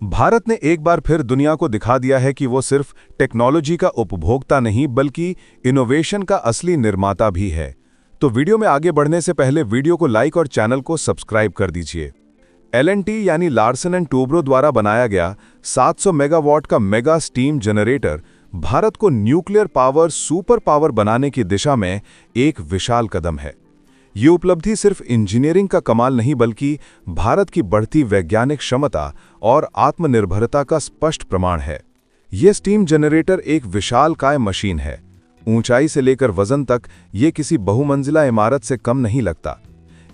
भारत ने एक बार फिर दुनिया को दिखा दिया है कि वो सिर्फ टेक्नोलॉजी का उपभोक्ता नहीं बल्कि इनोवेशन का असली निर्माता भी है। तो वीडियो में आगे बढ़ने से पहले वीडियो को लाइक और चैनल को सब्सक्राइब कर दीजिए। L&T यानी लार्सन एंड टूब्रो द्वारा बनाया गया 700 मेगावाट का मेगा स्टीम जनरेटर भारत को न्यूक्लियर पावर सुपर पावर बनाने की दिशा में एक विशाल कदम है। ये उपलब्धि सिर्फ इंजीनियरिंग का कमाल नहीं बल्कि भारत की बढ़ती वैज्ञानिक क्षमता और आत्मनिर्भरता का स्पष्ट प्रमाण है। ये स्टीम जनरेटर एक विशालकाय मशीन है। ऊंचाई से लेकर वजन तक ये किसी बहुमंजिला इमारत से कम नहीं लगता।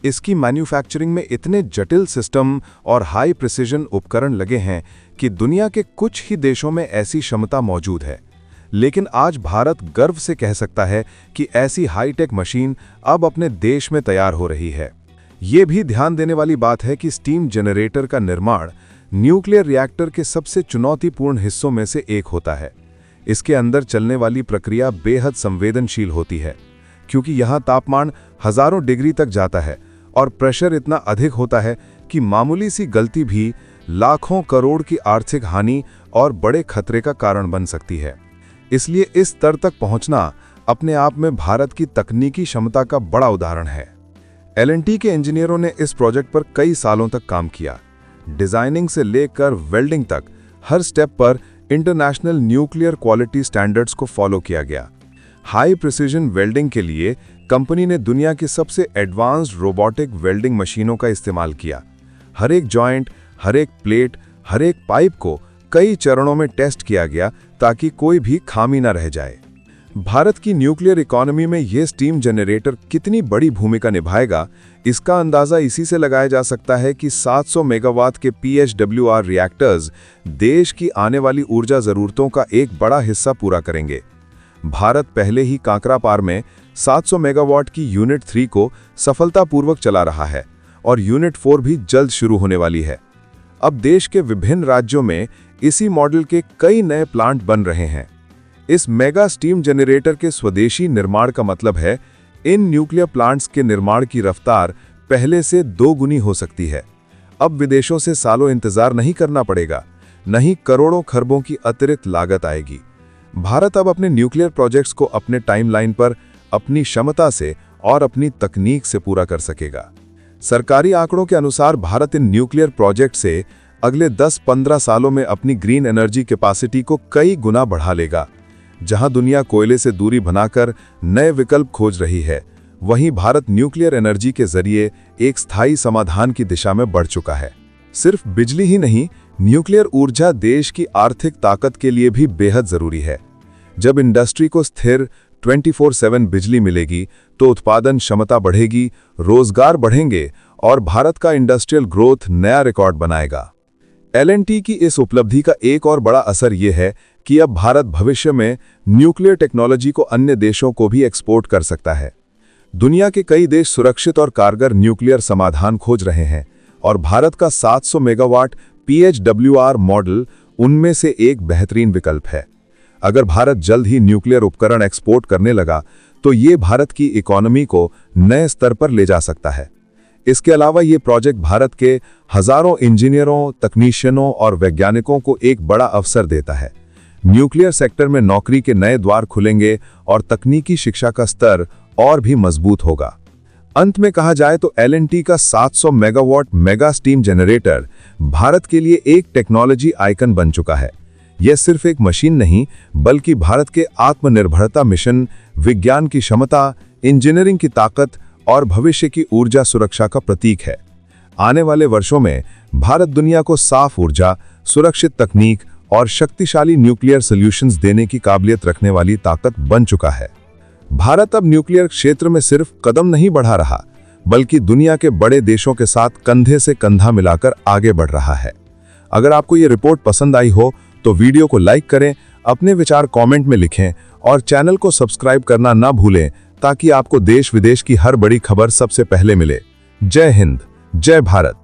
इसकी मैन्युफैक्चरिंग में इतने जटिल सिस्टम और हाई प्रिसिजन उपकरण लगे हैं कि दुनिया के कुछ ही देशों में ऐसी क्षमता मौजूद है। लेकिन आज भारत गर्व से कह सकता है कि ऐसी हाईटेक मशीन अब अपने देश में तैयार हो रही है। ये भी ध्यान देने वाली बात है कि स्टीम जनरेटर का निर्माण न्यूक्लियर रिएक्टर के सबसे चुनौतीपूर्ण हिस्सों में से एक होता है। इसके अंदर चलने वाली प्रक्रिया बेहद संवेदनशील होती है, क्योंकि यहाँ तापमान हजारों डिग्री तक जाता है और प्रेशर इतना अधिक होता है कि मामूली सी गलती भी लाखों करोड़ की आर्थिक हानि और बड़े खतरे का कारण बन सकती है। इसलिए इस स्तर तक पहुंचना अपने आप में भारत की तकनीकी क्षमता का बड़ा उदाहरण है। L&T के इंजीनियरों ने इस प्रोजेक्ट पर कई सालों तक काम किया। डिजाइनिंग से लेकर वेल्डिंग तक हर स्टेप पर इंटरनेशनल न्यूक्लियर क्वालिटी स्टैंडर्ड्स को फॉलो किया गया। हाई प्रिसिजन वेल्डिंग के लिए कंपनी ने दुनिया की सबसे एडवांस्ड रोबोटिक वेल्डिंग मशीनों का इस्तेमाल किया। हर एक जॉइंट, हर एक प्लेट, हर एक पाइप को कई चरणों में टेस्ट किया गया ताकि कोई भी खामी न रह जाए। भारत की न्यूक्लियर इकोनॉमी में यह स्टीम जनरेटर कितनी बड़ी भूमिका निभाएगा, इसका अंदाजा इसी से लगाया जा सकता है कि 700 मेगावाट के PHWR रिएक्टर्स देश की आने वाली ऊर्जा जरूरतों का एक बड़ा हिस्सा पूरा करेंगे। भारत पहले ही कांकरापार में 700 मेगावाट की यूनिट 3 को सफलतापूर्वक चला रहा है और यूनिट 4 भी जल्द शुरू होने वाली है। अब देश के विभिन्न राज्यों में इसी मॉडल के कई नए प्लांट बन रहे हैं। इस मेगा स्टीम जनरेटर के स्वदेशी निर्माण का मतलब है इन न्यूक्लियर प्लांट्स के निर्माण की रफ्तार पहले से 2 गुनी हो सकती है। अब विदेशों से सालों इंतजार नहीं करना पड़ेगा, नहीं करोड़ों खरबों की अतिरिक्त लागत आएगी। भारत अब अपने न्यूक्लियर प्रोजेक्ट्स को अपने टाइमलाइन पर अपनी क्षमता से और अपनी तकनीक से पूरा कर सकेगा। सरकारी आंकड़ों के अनुसार भारत इन न्यूक्लियर प्रोजेक्ट से अगले 10-15 सालों में अपनी ग्रीन एनर्जी कैपेसिटी को कई गुना बढ़ा लेगा। जहां दुनिया कोयले से दूरी बनाकर नए विकल्प खोज रही है, वहीं भारत न्यूक्लियर एनर्जी के जरिए एक स्थायी समाधान की दिशा में बढ़ चुका है। सिर्फ बिजली ही नहीं, न्यूक्लियर ऊर्जा देश की आर्थिक ताकत के लिए भी बेहद जरूरी है। जब इंडस्ट्री को स्थिर 24/7 बिजली मिलेगी तो उत्पादन क्षमता बढ़ेगी, रोजगार बढ़ेंगे और भारत का इंडस्ट्रियल ग्रोथ नया रिकॉर्ड बनाएगा। L&T की इस उपलब्धि का एक और बड़ा असर यह है कि अब भारत भविष्य में न्यूक्लियर टेक्नोलॉजी को अन्य देशों को भी एक्सपोर्ट कर सकता है। दुनिया के कई देश सुरक्षित और कारगर न्यूक्लियर समाधान खोज रहे हैं और भारत का 700 मेगावाट PHWR मॉडल उनमें से एक बेहतरीन विकल्प है। अगर भारत जल्द ही न्यूक्लियर उपकरण एक्सपोर्ट करने लगा तो ये भारत की इकोनॉमी को नए स्तर पर ले जा सकता है। इसके अलावा ये प्रोजेक्ट भारत के हजारों इंजीनियरों, तकनीशियनों और वैज्ञानिकों को एक बड़ा अवसर देता है। न्यूक्लियर सेक्टर में नौकरी के नए द्वार खुलेंगे और तकनीकी शिक्षा का स्तर और भी मजबूत होगा। अंत में कहा जाए तो L&T का 700 megawatt mega steam generator Bharat के लिए एक टेक्नोलॉजी आइकन बन चुका है। यह सिर्फ एक मशीन नहीं बल्कि भारत के आत्मनिर्भरता मिशन, विज्ञान की क्षमता, इंजीनियरिंग की ताकत और भविष्य की ऊर्जा सुरक्षा का प्रतीक है। आने वाले वर्षों में भारत दुनिया को साफ ऊर्जा, सुरक्षित तकनीक और शक्तिशाली न्यूक्लियर सॉल्यूशंस देने की काबिलियत रखने वाली ताकत बन चुका है। भारत अब न्यूक्लियर क्षेत्र में सिर्फ कदम नहीं बढ़ा रहा बल्कि दुनिया के बड़े देशों के साथ कंधे से कंधा मिलाकर आगे बढ़ रहा है। अगर आपको ये रिपोर्ट पसंद आई हो तो वीडियो को लाइक करें, अपने विचार कमेंट में लिखें और चैनल को सब्सक्राइब करना ना भूलें ताकि आपको देश विदेश की हर बड़ी खबर सबसे पहले मिले। जय हिंद, जय भारत।